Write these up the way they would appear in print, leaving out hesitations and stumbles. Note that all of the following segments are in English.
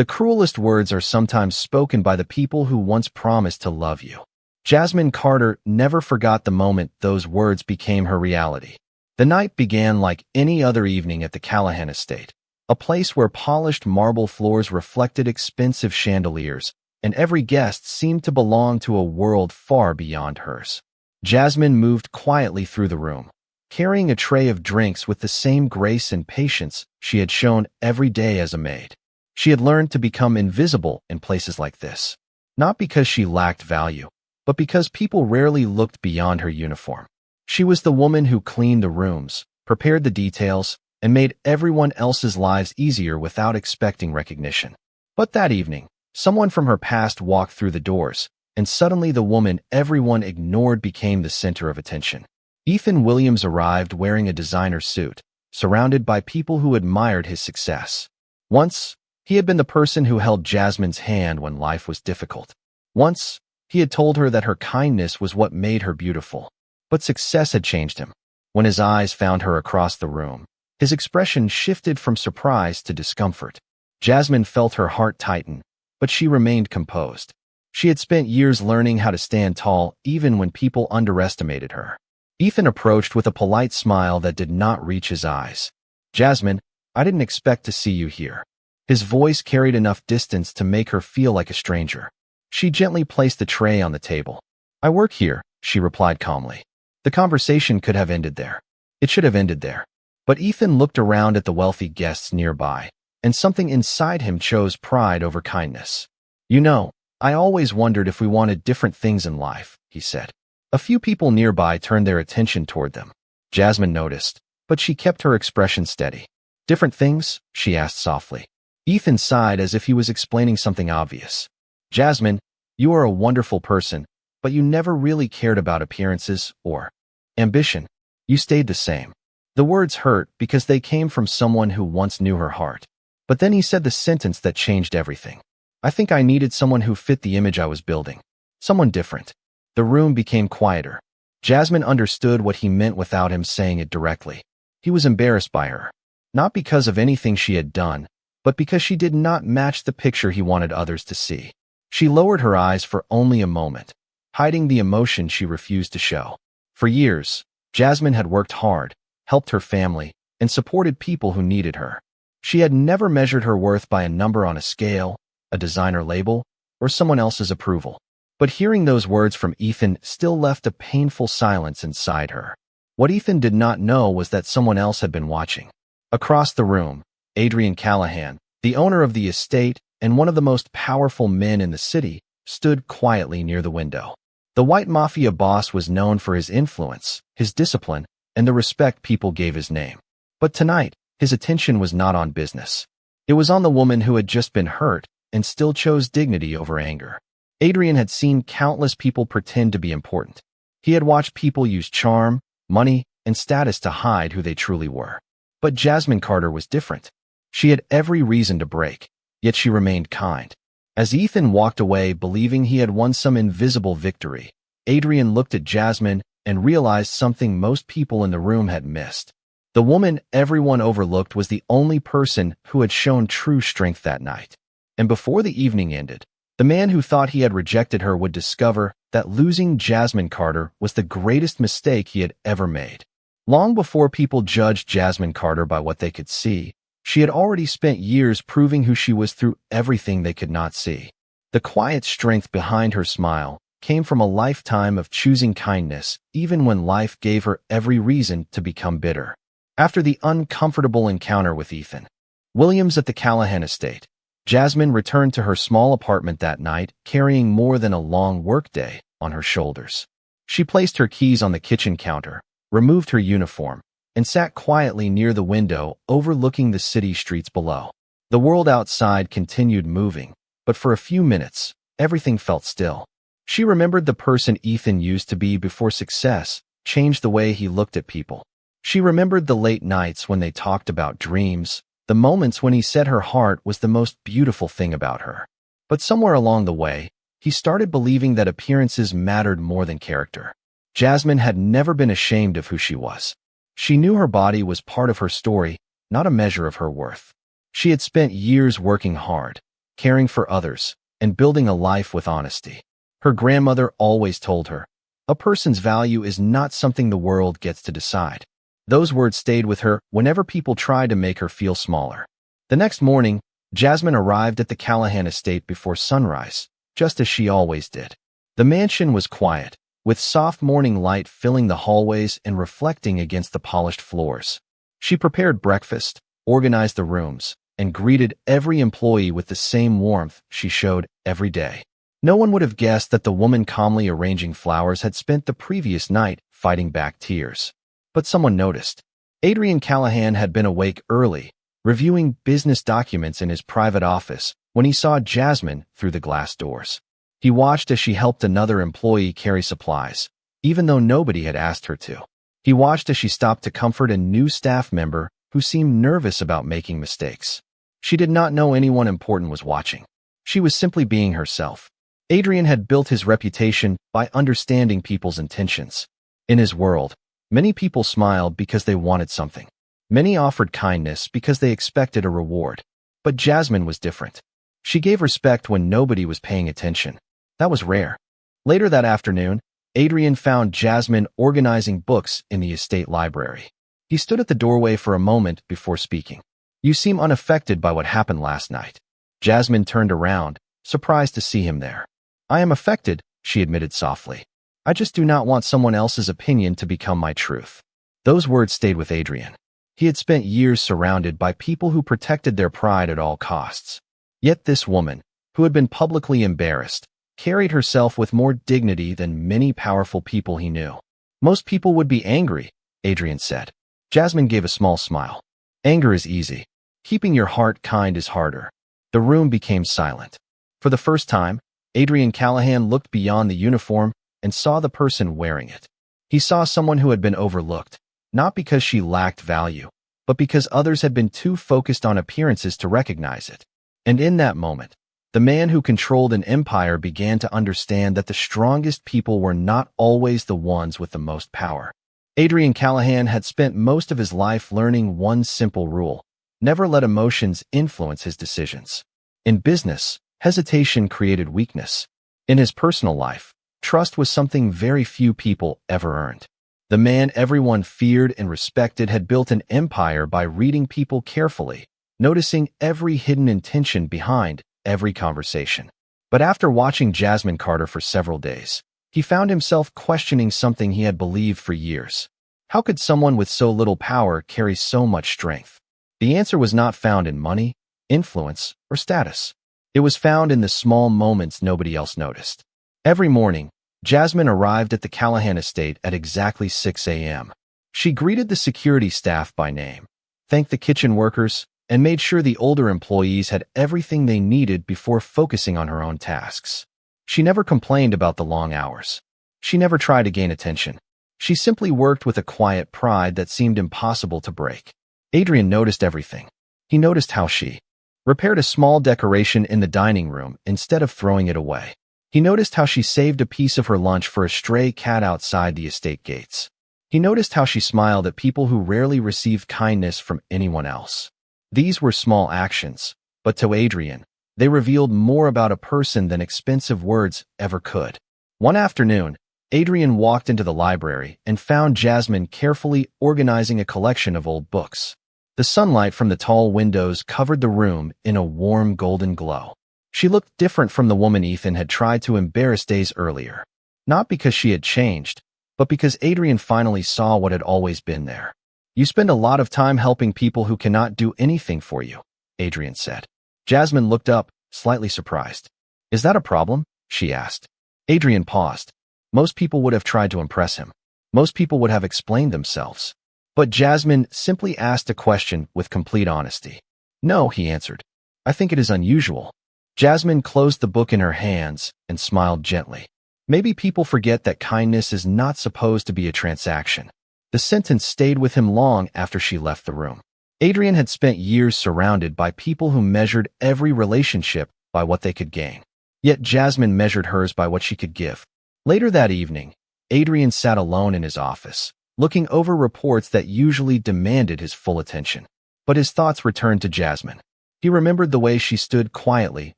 The cruelest words are sometimes spoken by the people who once promised to love you. Jasmine Carter never forgot the moment those words became her reality. The night began like any other evening at the Callahan estate, a place where polished marble floors reflected expensive chandeliers, and every guest seemed to belong to a world far beyond hers. Jasmine moved quietly through the room, carrying a tray of drinks with the same grace and patience she had shown every day as a maid. She had learned to become invisible in places like this, not because she lacked value, but because people rarely looked beyond her uniform. She was the woman who cleaned the rooms, prepared the details, and made everyone else's lives easier without expecting recognition. But that evening, someone from her past walked through the doors, and suddenly the woman everyone ignored became the center of attention. Ethan Williams arrived wearing a designer suit, surrounded by people who admired his success. Once, he had been the person who held Jasmine's hand when life was difficult. Once, he had told her that her kindness was what made her beautiful. But success had changed him. When his eyes found her across the room, his expression shifted from surprise to discomfort. Jasmine felt her heart tighten, but she remained composed. She had spent years learning how to stand tall even when people underestimated her. Ethan approached with a polite smile that did not reach his eyes. "Jasmine, I didn't expect to see you here." His voice carried enough distance to make her feel like a stranger. She gently placed the tray on the table. "I work here," she replied calmly. The conversation could have ended there. It should have ended there. But Ethan looked around at the wealthy guests nearby, and something inside him chose pride over kindness. "You know, I always wondered if we wanted different things in life," he said. A few people nearby turned their attention toward them. Jasmine noticed, but she kept her expression steady. "Different things?" she asked softly. Ethan sighed as if he was explaining something obvious. "Jasmine, you are a wonderful person, but you never really cared about appearances or ambition. You stayed the same." The words hurt because they came from someone who once knew her heart. But then he said the sentence that changed everything. "I think I needed someone who fit the image I was building. Someone different." The room became quieter. Jasmine understood what he meant without him saying it directly. He was embarrassed by her, not because of anything she had done, but because she did not match the picture he wanted others to see. She lowered her eyes for only a moment, hiding the emotion she refused to show. For years, Jasmine had worked hard, helped her family, and supported people who needed her. She had never measured her worth by a number on a scale, a designer label, or someone else's approval. But hearing those words from Ethan still left a painful silence inside her. What Ethan did not know was that someone else had been watching. Across the room, Adrian Callahan, the owner of the estate and one of the most powerful men in the city, stood quietly near the window. The white Mafia Boss was known for his influence, his discipline, and the respect people gave his name. But tonight, his attention was not on business. It was on the woman who had just been hurt and still chose dignity over anger. Adrian had seen countless people pretend to be important. He had watched people use charm, money, and status to hide who they truly were. But Jasmine Carter was different. She had every reason to break, yet she remained kind. As Ethan walked away believing he had won some invisible victory, Adrian looked at Jasmine and realized something most people in the room had missed. The woman everyone overlooked was the only person who had shown true strength that night. And before the evening ended, the man who thought he had rejected her would discover that losing Jasmine Carter was the greatest mistake he had ever made. Long before people judged Jasmine Carter by what they could see, she had already spent years proving who she was through everything they could not see. The quiet strength behind her smile came from a lifetime of choosing kindness, even when life gave her every reason to become bitter. After the uncomfortable encounter with Ethan Williams at the Callahan estate, Jasmine returned to her small apartment that night, carrying more than a long workday on her shoulders. She placed her keys on the kitchen counter, removed her uniform, and sat quietly near the window overlooking the city streets below. The world outside continued moving, but for a few minutes, everything felt still. She remembered the person Ethan used to be before success changed the way he looked at people. She remembered the late nights when they talked about dreams, the moments when he said her heart was the most beautiful thing about her. But somewhere along the way, he started believing that appearances mattered more than character. Jasmine had never been ashamed of who she was. She knew her body was part of her story, not a measure of her worth. She had spent years working hard, caring for others, and building a life with honesty. Her grandmother always told her, "A person's value is not something the world gets to decide." Those words stayed with her whenever people tried to make her feel smaller. The next morning, Jasmine arrived at the Callahan estate before sunrise, just as she always did. The mansion was quiet, with soft morning light filling the hallways and reflecting against the polished floors. She prepared breakfast, organized the rooms, and greeted every employee with the same warmth she showed every day. No one would have guessed that the woman calmly arranging flowers had spent the previous night fighting back tears. But someone noticed. Adrian Callahan had been awake early, reviewing business documents in his private office when he saw Jasmine through the glass doors. He watched as she helped another employee carry supplies, even though nobody had asked her to. He watched as she stopped to comfort a new staff member who seemed nervous about making mistakes. She did not know anyone important was watching. She was simply being herself. Adrian had built his reputation by understanding people's intentions. In his world, many people smiled because they wanted something. Many offered kindness because they expected a reward. But Jasmine was different. She gave respect when nobody was paying attention. That was rare. Later that afternoon, Adrian found Jasmine organizing books in the estate library. He stood at the doorway for a moment before speaking. "You seem unaffected by what happened last night." Jasmine turned around, surprised to see him there. "I am affected," she admitted softly. "I just do not want someone else's opinion to become my truth." Those words stayed with Adrian. He had spent years surrounded by people who protected their pride at all costs. Yet this woman, who had been publicly embarrassed, carried herself with more dignity than many powerful people he knew. "Most people would be angry," Adrian said. Jasmine gave a small smile. "Anger is easy. Keeping your heart kind is harder." The room became silent. For the first time, Adrian Callahan looked beyond the uniform and saw the person wearing it. He saw someone who had been overlooked, not because she lacked value, but because others had been too focused on appearances to recognize it. And in that moment, the man who controlled an empire began to understand that the strongest people were not always the ones with the most power. Adrian Callahan had spent most of his life learning one simple rule: never let emotions influence his decisions. In business, hesitation created weakness. In his personal life, trust was something very few people ever earned. The man everyone feared and respected had built an empire by reading people carefully, noticing every hidden intention behind every conversation. But after watching Jasmine Carter for several days, he found himself questioning something he had believed for years. How could someone with so little power carry so much strength? The answer was not found in money, influence, or status. It was found in the small moments nobody else noticed. Every morning, Jasmine arrived at the Callahan estate at exactly 6 a.m. She greeted the security staff by name, thanked the kitchen workers, and made sure the older employees had everything they needed before focusing on her own tasks. She never complained about the long hours. She never tried to gain attention. She simply worked with a quiet pride that seemed impossible to break. Adrian noticed everything. He noticed how she repaired a small decoration in the dining room instead of throwing it away. He noticed how she saved a piece of her lunch for a stray cat outside the estate gates. He noticed how she smiled at people who rarely received kindness from anyone else. These were small actions, but to Adrian, they revealed more about a person than expensive words ever could. One afternoon, Adrian walked into the library and found Jasmine carefully organizing a collection of old books. The sunlight from the tall windows covered the room in a warm golden glow. She looked different from the woman Ethan had tried to embarrass days earlier. Not because she had changed, but because Adrian finally saw what had always been there. "You spend a lot of time helping people who cannot do anything for you," Adrian said. Jasmine looked up, slightly surprised. "Is that a problem?" she asked. Adrian paused. Most people would have tried to impress him. Most people would have explained themselves. But Jasmine simply asked a question with complete honesty. "No," he answered. "I think it is unusual." Jasmine closed the book in her hands and smiled gently. Maybe people forget that kindness is not supposed to be a transaction. The sentence stayed with him long after she left the room. Adrian had spent years surrounded by people who measured every relationship by what they could gain. Yet Jasmine measured hers by what she could give. Later that evening, Adrian sat alone in his office, looking over reports that usually demanded his full attention. But his thoughts returned to Jasmine. He remembered the way she stood quietly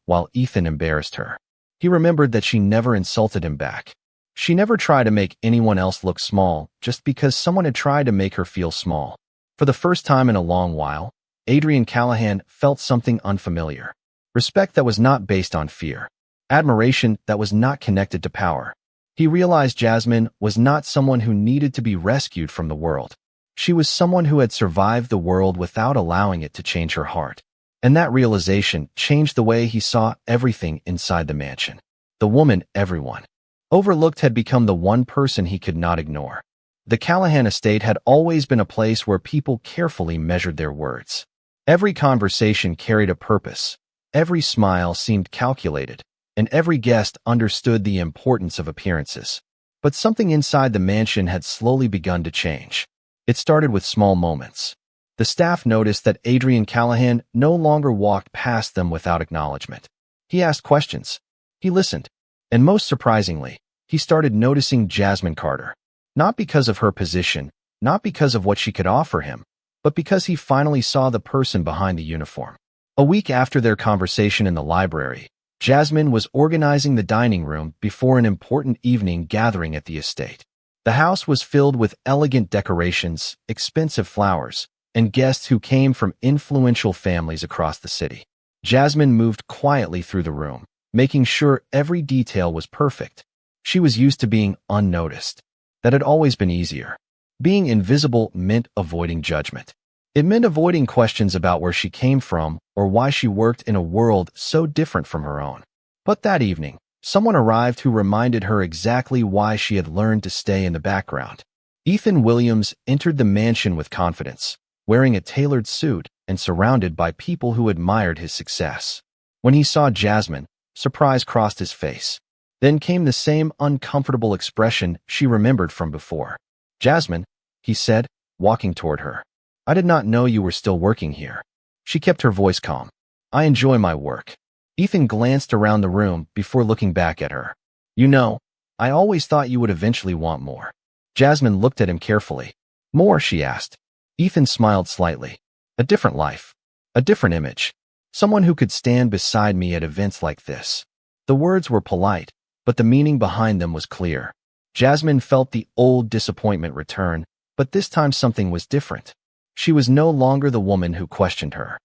while Ethan embarrassed her. He remembered that she never insulted him back. She never tried to make anyone else look small just because someone had tried to make her feel small. For the first time in a long while, Adrian Callahan felt something unfamiliar. Respect that was not based on fear. Admiration that was not connected to power. He realized Jasmine was not someone who needed to be rescued from the world. She was someone who had survived the world without allowing it to change her heart. And that realization changed the way he saw everything inside the mansion. The woman everyone overlooked had become the one person he could not ignore. The Callahan estate had always been a place where people carefully measured their words. Every conversation carried a purpose. Every smile seemed calculated, and every guest understood the importance of appearances. But something inside the mansion had slowly begun to change. It started with small moments. The staff noticed that Adrian Callahan no longer walked past them without acknowledgement. He asked questions. He listened. And most surprisingly, he started noticing Jasmine Carter. Not because of her position, not because of what she could offer him, but because he finally saw the person behind the uniform. A week after their conversation in the library, Jasmine was organizing the dining room before an important evening gathering at the estate. The house was filled with elegant decorations, expensive flowers, and guests who came from influential families across the city. Jasmine moved quietly through the room, making sure every detail was perfect. She was used to being unnoticed. That had always been easier. Being invisible meant avoiding judgment. It meant avoiding questions about where she came from or why she worked in a world so different from her own. But that evening, someone arrived who reminded her exactly why she had learned to stay in the background. Ethan Williams entered the mansion with confidence, wearing a tailored suit and surrounded by people who admired his success. When he saw Jasmine, surprise crossed his face. Then came the same uncomfortable expression she remembered from before. "Jasmine," he said, walking toward her. "I did not know you were still working here." She kept her voice calm. "I enjoy my work." Ethan glanced around the room before looking back at her. "You know, I always thought you would eventually want more." Jasmine looked at him carefully. "More?" she asked. Ethan smiled slightly. "A different life. A different image. Someone who could stand beside me at events like this." The words were polite, but the meaning behind them was clear. Jasmine felt the old disappointment return, but this time something was different. She was no longer the woman who questioned her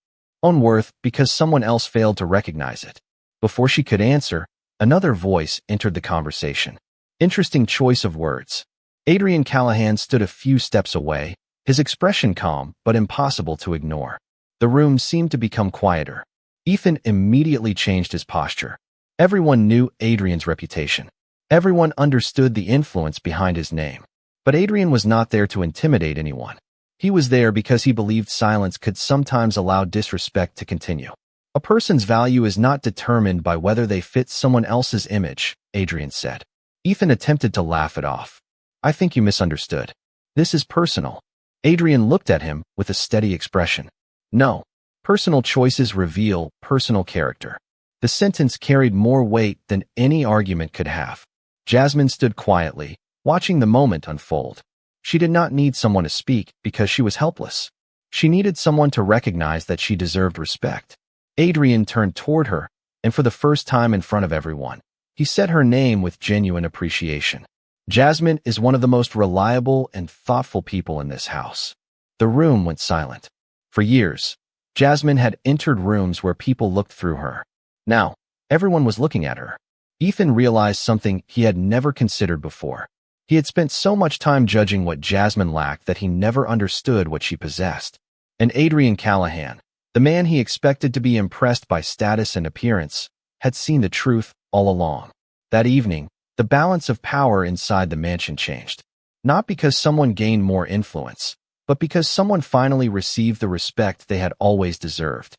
own worth because someone else failed to recognize it. Before she could answer, another voice entered the conversation. Interesting choice of words. Adrian Callahan stood a few steps away, his expression calm but impossible to ignore. The room seemed to become quieter. Ethan immediately changed his posture. Everyone knew Adrian's reputation. Everyone understood the influence behind his name. But Adrian was not there to intimidate anyone. He was there because he believed silence could sometimes allow disrespect to continue. A person's value is not determined by whether they fit someone else's image, Adrian said. Ethan attempted to laugh it off. "I think you misunderstood. This is personal." Adrian looked at him with a steady expression. "No, personal choices reveal personal character." The sentence carried more weight than any argument could have. Jasmine stood quietly, watching the moment unfold. She did not need someone to speak because she was helpless. She needed someone to recognize that she deserved respect. Adrian turned toward her, and for the first time in front of everyone, he said her name with genuine appreciation. "Jasmine is one of the most reliable and thoughtful people in this house." The room went silent. For years, Jasmine had entered rooms where people looked through her. Now, everyone was looking at her. Ethan realized something he had never considered before. He had spent so much time judging what Jasmine lacked that he never understood what she possessed. And Adrian Callahan, the man he expected to be impressed by status and appearance, had seen the truth all along. That evening, the balance of power inside the mansion changed. Not because someone gained more influence, but because someone finally received the respect they had always deserved.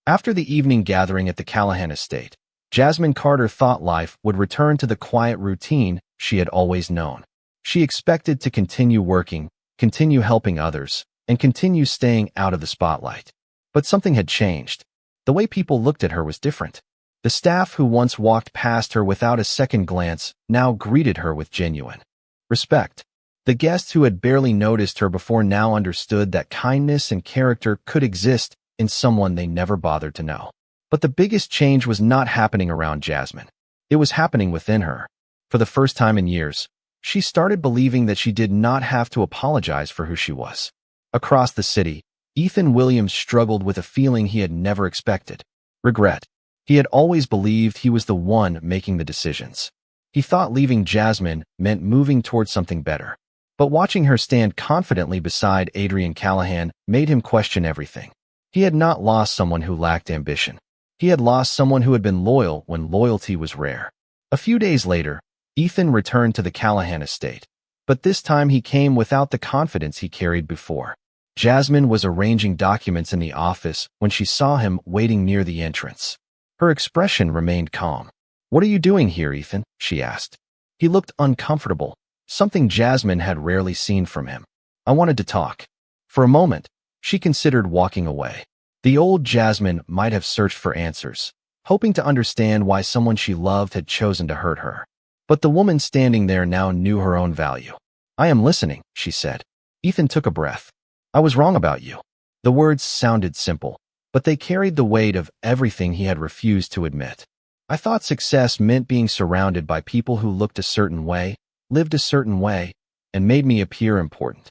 After the evening gathering at the Callahan estate, Jasmine Carter thought life would return to the quiet routine she had always known. She expected to continue working, continue helping others, and continue staying out of the spotlight. But something had changed. The way people looked at her was different. The staff who once walked past her without a second glance now greeted her with genuine respect. The guests who had barely noticed her before now understood that kindness and character could exist in someone they never bothered to know. But the biggest change was not happening around Jasmine. It was happening within her. For the first time in years, she started believing that she did not have to apologize for who she was. Across the city, Ethan Williams struggled with a feeling he had never expected: regret. He had always believed he was the one making the decisions. He thought leaving Jasmine meant moving towards something better. But watching her stand confidently beside Adrian Callahan made him question everything. He had not lost someone who lacked ambition. He had lost someone who had been loyal when loyalty was rare. A few days later, Ethan returned to the Callahan estate. But this time he came without the confidence he carried before. Jasmine was arranging documents in the office when she saw him waiting near the entrance. Her expression remained calm. "What are you doing here, Ethan?" she asked. He looked uncomfortable, something Jasmine had rarely seen from him. "I wanted to talk." For a moment, she considered walking away. The old Jasmine might have searched for answers, hoping to understand why someone she loved had chosen to hurt her. But the woman standing there now knew her own value. "I am listening," she said. Ethan took a breath. "I was wrong about you." The words sounded simple, but they carried the weight of everything he had refused to admit. "I thought success meant being surrounded by people who looked a certain way, lived a certain way, and made me appear important."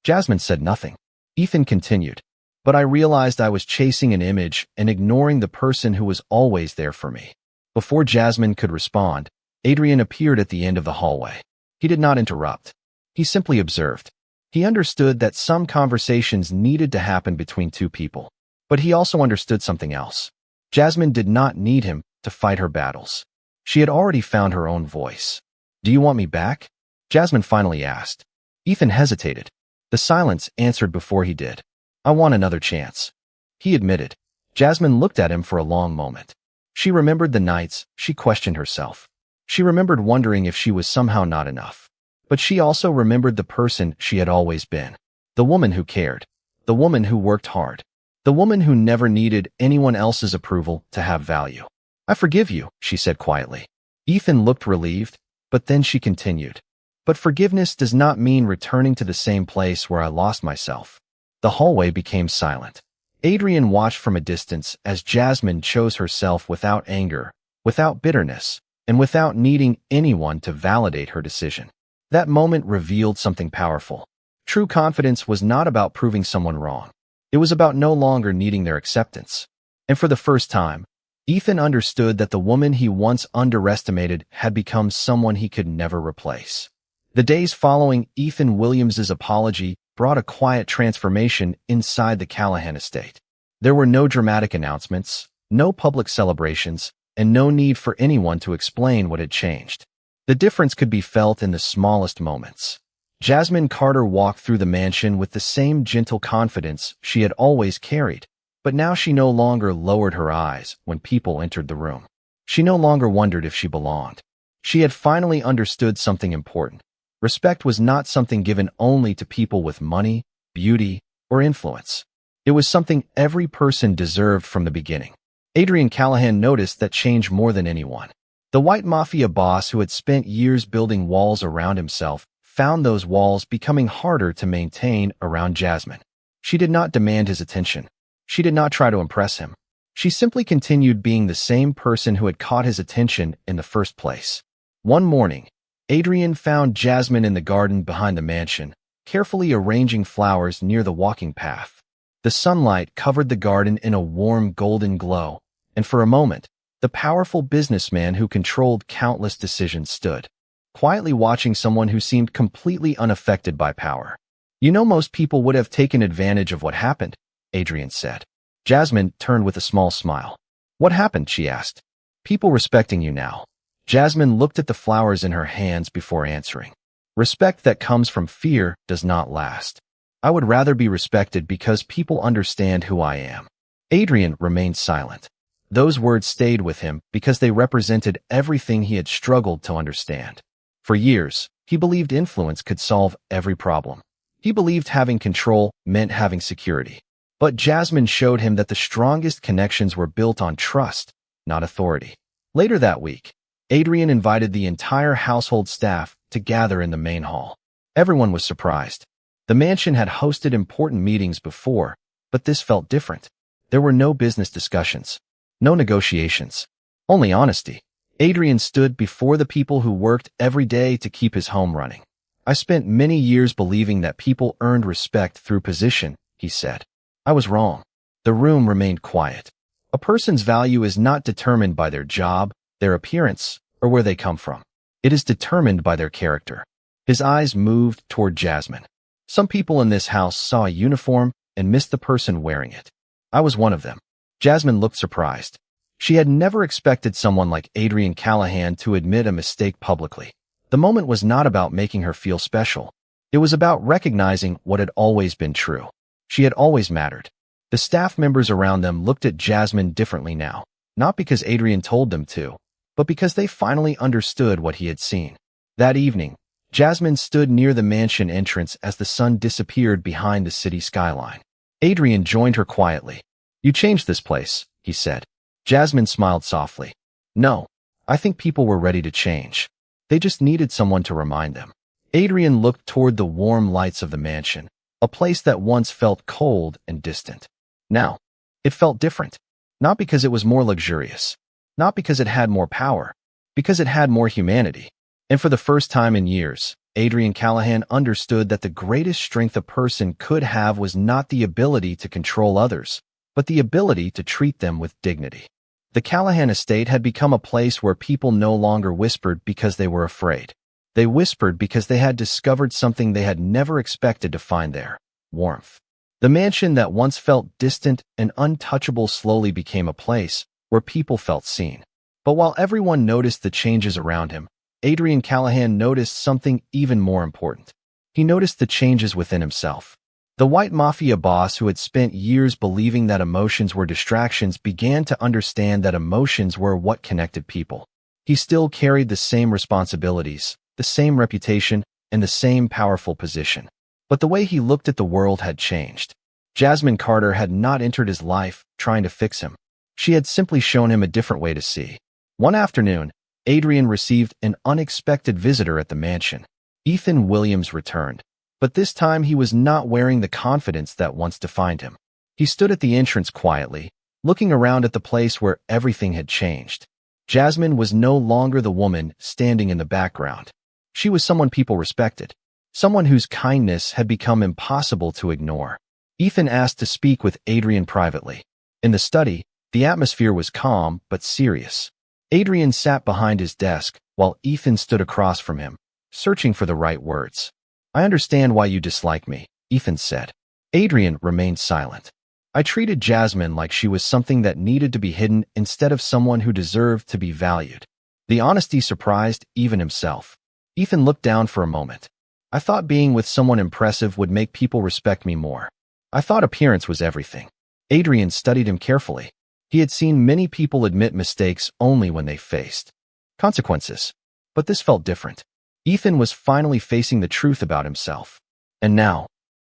Jasmine said nothing. Ethan continued, "But I realized I was chasing an image and ignoring the person who was always there for me." Before Jasmine could respond, Adrian appeared at the end of the hallway. He did not interrupt. He simply observed. He understood that some conversations needed to happen between two people. But he also understood something else. Jasmine did not need him to fight her battles. She had already found her own voice. "Do you want me back?" Jasmine finally asked. Ethan hesitated. The silence answered before he did. "I want another chance," he admitted. Jasmine looked at him for a long moment. She remembered the nights she questioned herself. She remembered wondering if she was somehow not enough. But she also remembered the person she had always been. The woman who cared. The woman who worked hard. The woman who never needed anyone else's approval to have value. "I forgive you," she said quietly. Ethan looked relieved, but then she continued. "But forgiveness does not mean returning to the same place where I lost myself." The hallway became silent. Adrian watched from a distance as Jasmine chose herself without anger, without bitterness, and without needing anyone to validate her decision. That moment revealed something powerful. True confidence was not about proving someone wrong. It was about no longer needing their acceptance. And for the first time, Ethan understood that the woman he once underestimated had become someone he could never replace. The days following Ethan Williams's apology brought a quiet transformation inside the Callahan estate. There were no dramatic announcements, no public celebrations, and no need for anyone to explain what had changed. The difference could be felt in the smallest moments. Jasmine Carter walked through the mansion with the same gentle confidence she had always carried, but now she no longer lowered her eyes when people entered the room. She no longer wondered if she belonged. She had finally understood something important. Respect was not something given only to people with money, beauty, or influence. It was something every person deserved from the beginning. Adrian Callahan noticed that change more than anyone. The white mafia boss who had spent years building walls around himself found those walls becoming harder to maintain around Jasmine. She did not demand his attention. She did not try to impress him. She simply continued being the same person who had caught his attention in the first place. One morning, Adrian found Jasmine in the garden behind the mansion, carefully arranging flowers near the walking path. The sunlight covered the garden in a warm golden glow, and for a moment, the powerful businessman who controlled countless decisions stood, quietly watching someone who seemed completely unaffected by power. "You know, most people would have taken advantage of what happened," Adrian said. Jasmine turned with a small smile. "What happened?" she asked. "People respecting you now." Jasmine looked at the flowers in her hands before answering. "Respect that comes from fear does not last. I would rather be respected because people understand who I am." Adrian remained silent. Those words stayed with him because they represented everything he had struggled to understand. For years, he believed influence could solve every problem. He believed having control meant having security. But Jasmine showed him that the strongest connections were built on trust, not authority. Later that week, Adrian invited the entire household staff to gather in the main hall. Everyone was surprised. The mansion had hosted important meetings before, but this felt different. There were no business discussions, no negotiations, only honesty. Adrian stood before the people who worked every day to keep his home running. I spent many years believing that people earned respect through position, he said. I was wrong. The room remained quiet. A person's value is not determined by their job, their appearance, or where they come from. It is determined by their character. His eyes moved toward Jasmine. Some people in this house saw a uniform and missed the person wearing it. I was one of them. Jasmine looked surprised. She had never expected someone like Adrian Callahan to admit a mistake publicly. The moment was not about making her feel special. It was about recognizing what had always been true. She had always mattered. The staff members around them looked at Jasmine differently now, not because Adrian told them to, but because they finally understood what he had seen. That evening, Jasmine stood near the mansion entrance as the sun disappeared behind the city skyline. Adrian joined her quietly. You changed this place, he said. Jasmine smiled softly. No, I think people were ready to change. They just needed someone to remind them. Adrian looked toward the warm lights of the mansion, a place that once felt cold and distant. Now, it felt different. Not because it was more luxurious, not because it had more power, because it had more humanity. And for the first time in years, Adrian Callahan understood that the greatest strength a person could have was not the ability to control others, but the ability to treat them with dignity. The Callahan estate had become a place where people no longer whispered because they were afraid. They whispered because they had discovered something they had never expected to find there: warmth. The mansion that once felt distant and untouchable slowly became a place where people felt seen. But while everyone noticed the changes around him, Adrian Callahan noticed something even more important. He noticed the changes within himself. The white mafia boss who had spent years believing that emotions were distractions began to understand that emotions were what connected people. He still carried the same responsibilities, the same reputation, and the same powerful position. But the way he looked at the world had changed. Jasmine Carter had not entered his life trying to fix him. She had simply shown him a different way to see. One afternoon, Adrian received an unexpected visitor at the mansion. Ethan Williams returned. But this time he was not wearing the confidence that once defined him. He stood at the entrance quietly, looking around at the place where everything had changed. Jasmine was no longer the woman standing in the background. She was someone people respected, someone whose kindness had become impossible to ignore. Ethan asked to speak with Adrian privately. In the study, the atmosphere was calm but serious. Adrian sat behind his desk while Ethan stood across from him, searching for the right words. I understand why you dislike me, Ethan said. Adrian remained silent. I treated Jasmine like she was something that needed to be hidden instead of someone who deserved to be valued. The honesty surprised even himself. Ethan looked down for a moment. I thought being with someone impressive would make people respect me more. I thought appearance was everything. Adrian studied him carefully. He had seen many people admit mistakes only when they faced consequences. But this felt different. Ethan was finally facing the truth about himself. And now?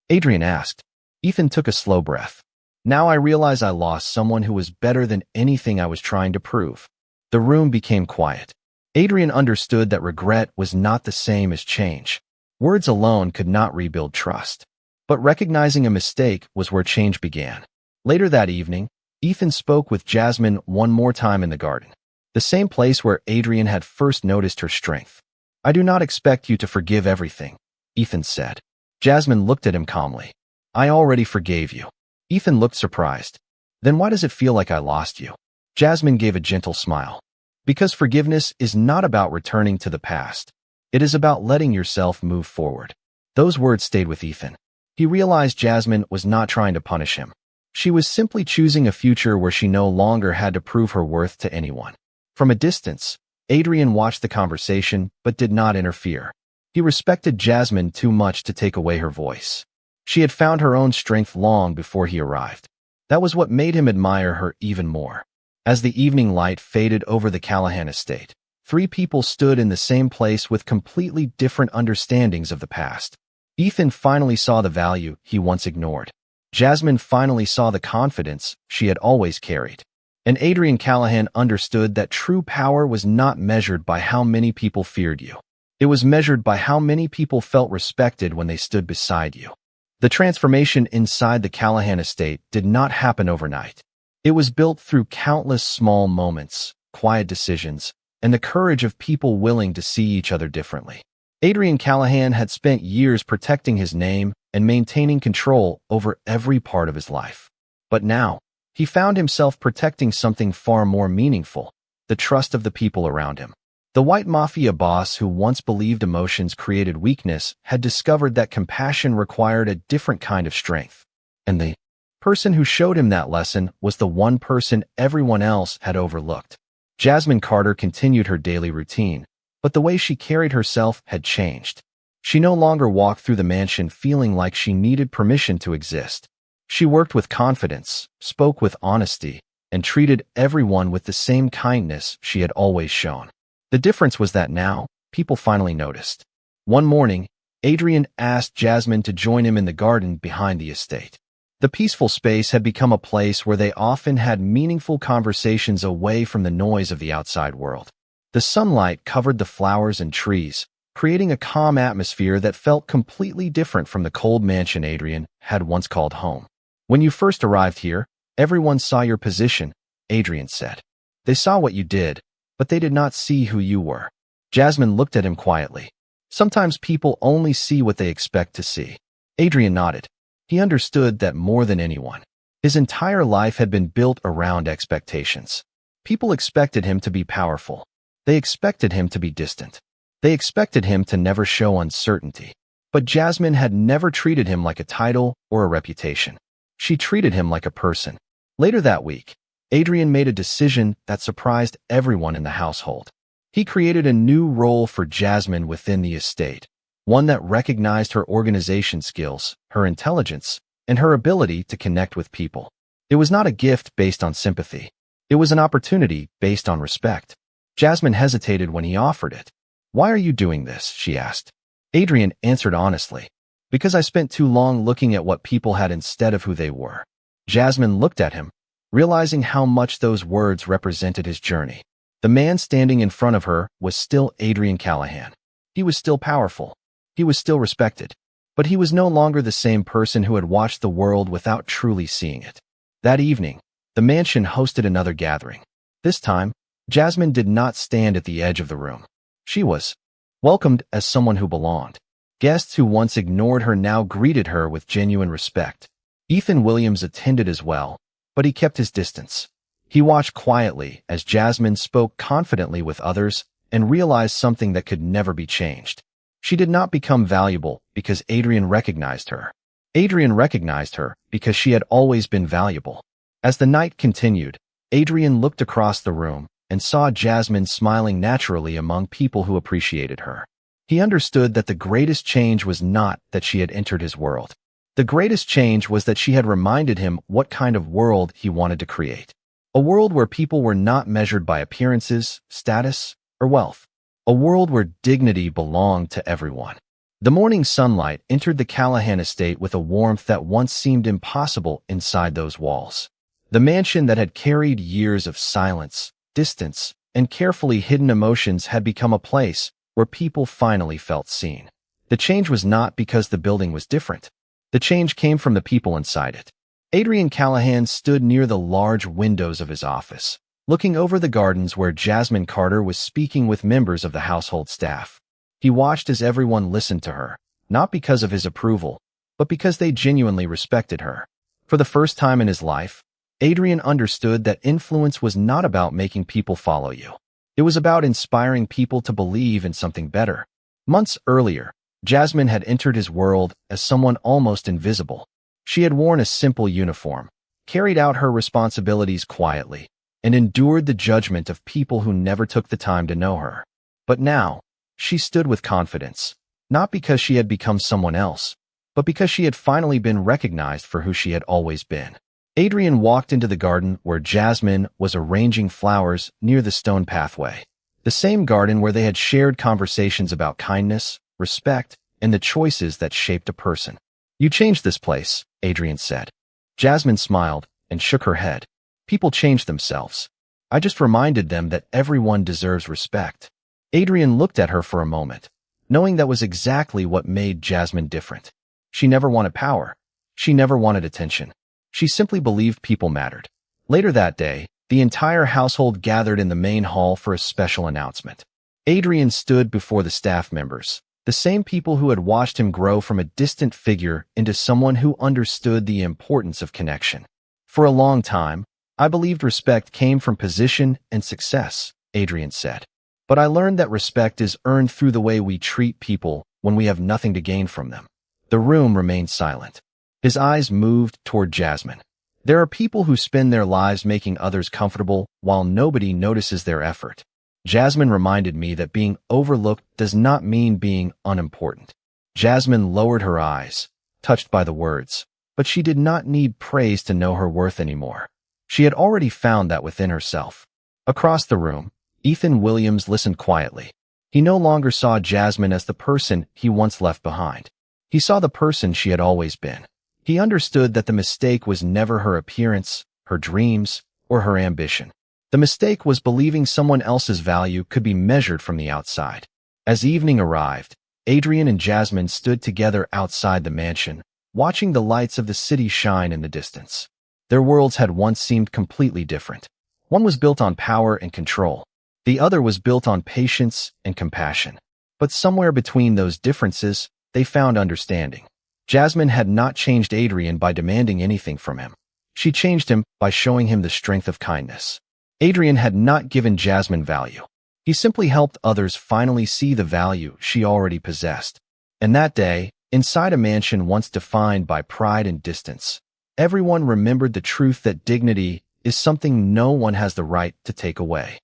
Adrian asked. Ethan took a slow breath. Now I realize I lost someone who was better than anything I was trying to prove. The room became quiet. Adrian understood that regret was not the same as change. Words alone could not rebuild trust. But recognizing a mistake was where change began. Later that evening, Ethan spoke with Jasmine one more time in the garden, the same place where Adrian had first noticed her strength. I do not expect you to forgive everything, Ethan said. Jasmine looked at him calmly. I already forgave you. Ethan looked surprised. Then why does it feel like I lost you? Jasmine gave a gentle smile. Because forgiveness is not about returning to the past. It is about letting yourself move forward. Those words stayed with Ethan. He realized Jasmine was not trying to punish him. She was simply choosing a future where she no longer had to prove her worth to anyone. From a distance, Adrian watched the conversation but did not interfere. He respected Jasmine too much to take away her voice. She had found her own strength long before he arrived. That was what made him admire her even more. As the evening light faded over the Callahan estate, three people stood in the same place with completely different understandings of the past. Ethan finally saw the value he once ignored. Jasmine finally saw the confidence she had always carried. And Adrian Callahan understood that true power was not measured by how many people feared you. It was measured by how many people felt respected when they stood beside you. The transformation inside the Callahan estate did not happen overnight. It was built through countless small moments, quiet decisions, and the courage of people willing to see each other differently. Adrian Callahan had spent years protecting his name and maintaining control over every part of his life. But now, he found himself protecting something far more meaningful: the trust of the people around him. The white mafia boss who once believed emotions created weakness had discovered that compassion required a different kind of strength. And the person who showed him that lesson was the one person everyone else had overlooked. Jasmine Carter continued her daily routine, but the way she carried herself had changed. She no longer walked through the mansion feeling like she needed permission to exist. She worked with confidence, spoke with honesty, and treated everyone with the same kindness she had always shown. The difference was that now, people finally noticed. One morning, Adrian asked Jasmine to join him in the garden behind the estate. The peaceful space had become a place where they often had meaningful conversations away from the noise of the outside world. The sunlight covered the flowers and trees, creating a calm atmosphere that felt completely different from the cold mansion Adrian had once called home. "When you first arrived here, everyone saw your position," Adrian said. "They saw what you did, but they did not see who you were." Jasmine looked at him quietly. "Sometimes people only see what they expect to see." Adrian nodded. He understood that more than anyone. His entire life had been built around expectations. People expected him to be powerful. They expected him to be distant. They expected him to never show uncertainty. But Jasmine had never treated him like a title or a reputation. She treated him like a person. Later that week, Adrian made a decision that surprised everyone in the household. He created a new role for Jasmine within the estate, one that recognized her organization skills, her intelligence, and her ability to connect with people. It was not a gift based on sympathy. It was an opportunity based on respect. Jasmine hesitated when he offered it. "Why are you doing this?" she asked. Adrian answered honestly. "Because I spent too long looking at what people had instead of who they were." Jasmine looked at him, realizing how much those words represented his journey. The man standing in front of her was still Adrian Callahan. He was still powerful. He was still respected. But he was no longer the same person who had watched the world without truly seeing it. That evening, the mansion hosted another gathering. This time, Jasmine did not stand at the edge of the room. She was welcomed as someone who belonged. Guests who once ignored her now greeted her with genuine respect. Ethan Williams attended as well, but he kept his distance. He watched quietly as Jasmine spoke confidently with others and realized something that could never be changed. She did not become valuable because Adrian recognized her. Adrian recognized her because she had always been valuable. As the night continued, Adrian looked across the room and saw Jasmine smiling naturally among people who appreciated her. He understood that the greatest change was not that she had entered his world. The greatest change was that she had reminded him what kind of world he wanted to create. A world where people were not measured by appearances, status, or wealth. A world where dignity belonged to everyone. The morning sunlight entered the Callahan estate with a warmth that once seemed impossible inside those walls. The mansion that had carried years of silence, distance, and carefully hidden emotions had become a place where people finally felt seen. The change was not because the building was different. The change came from the people inside it. Adrian Callahan stood near the large windows of his office, looking over the gardens where Jasmine Carter was speaking with members of the household staff. He watched as everyone listened to her, not because of his approval, but because they genuinely respected her. For the first time in his life, Adrian understood that influence was not about making people follow you. It was about inspiring people to believe in something better. Months earlier, Jasmine had entered his world as someone almost invisible. She had worn a simple uniform, carried out her responsibilities quietly, and endured the judgment of people who never took the time to know her. But now, she stood with confidence, not because she had become someone else, but because she had finally been recognized for who she had always been. Adrian walked into the garden where Jasmine was arranging flowers near the stone pathway. The same garden where they had shared conversations about kindness, respect, and the choices that shaped a person. "You changed this place," Adrian said. Jasmine smiled and shook her head. "People change themselves. I just reminded them that everyone deserves respect." Adrian looked at her for a moment, knowing that was exactly what made Jasmine different. She never wanted power. She never wanted attention. She simply believed people mattered. Later that day, the entire household gathered in the main hall for a special announcement. Adrian stood before the staff members, the same people who had watched him grow from a distant figure into someone who understood the importance of connection. For a long time, I believed respect came from position and success, Adrian said. But I learned that respect is earned through the way we treat people when we have nothing to gain from them. The room remained silent. His eyes moved toward Jasmine. There are people who spend their lives making others comfortable while nobody notices their effort. Jasmine reminded me that being overlooked does not mean being unimportant. Jasmine lowered her eyes, touched by the words, but she did not need praise to know her worth anymore. She had already found that within herself. Across the room, Ethan Williams listened quietly. He no longer saw Jasmine as the person he once left behind. He saw the person she had always been. He understood that the mistake was never her appearance, her dreams, or her ambition. The mistake was believing someone else's value could be measured from the outside. As evening arrived, Adrian and Jasmine stood together outside the mansion, watching the lights of the city shine in the distance. Their worlds had once seemed completely different. One was built on power and control. The other was built on patience and compassion. But somewhere between those differences, they found understanding. Jasmine had not changed Adrian by demanding anything from him. She changed him by showing him the strength of kindness. Adrian had not given Jasmine value. He simply helped others finally see the value she already possessed. And that day, inside a mansion once defined by pride and distance, everyone remembered the truth that dignity is something no one has the right to take away.